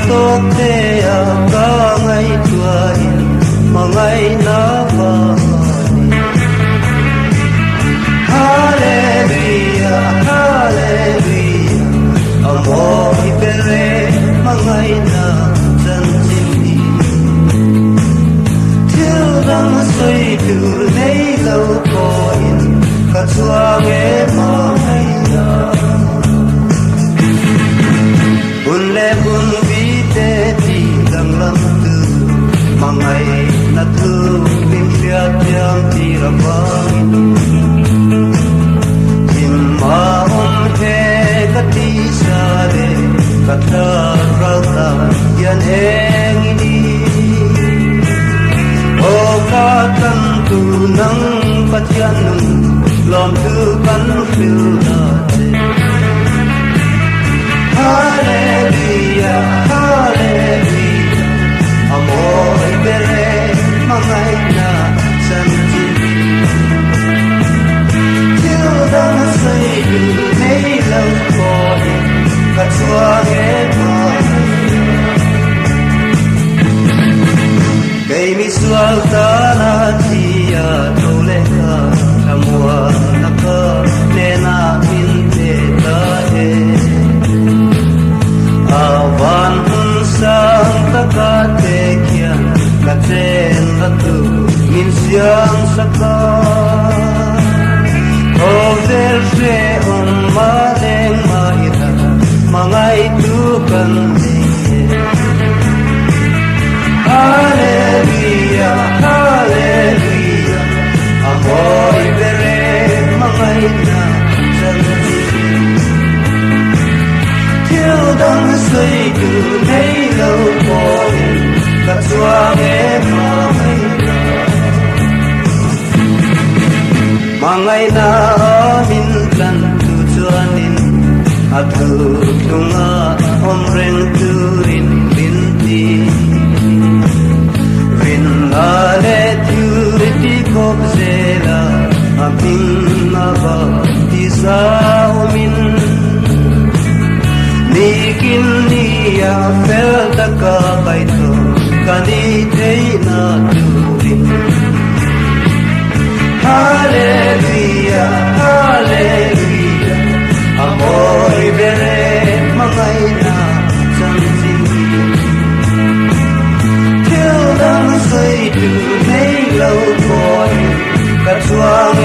tốt thế cả ngày tuổi Hmangaihna Hallelujah, Hallelujah, amoi pere Hmangaihna Chanchin Thiêu đăng xây từ lấy lâu coin cả chuang em Hmangaihna un le un vite ti dang lam tu Hmangaihna tu bin fiat jam ti rabang Sare kata rata yan engini o katan tu nang patyan lom tu kan filna Hallelujah, Hallelujah, amoi bere Hmangaihna Chanchin Thiêu đăng xây từ mấy lâu coi cả chuang em cây mi sual ta na tia đâu lẽ ta mua na cơ nên na min te ta e avan sang ta ka te kia ka chen ta tu min siang saka over se on ma leng ma ita mangai tu kan Hallelujah, Hallelujah, amoi bere Hmangaihna Chanchin Thiêu đăng xây từ mấy lâu coi cả chuang em Hmangaihna min lan tu chuanin atu tunga omreng turin binti vinale turiti kopzela apin aba tisa umin nikin niya felta ka kaito kanitei na turin Hallelujah, Hallelujah, amoi bere Hmangaihna Chanchin Thiêu đăng xây từ mấy lâu coi cả chuang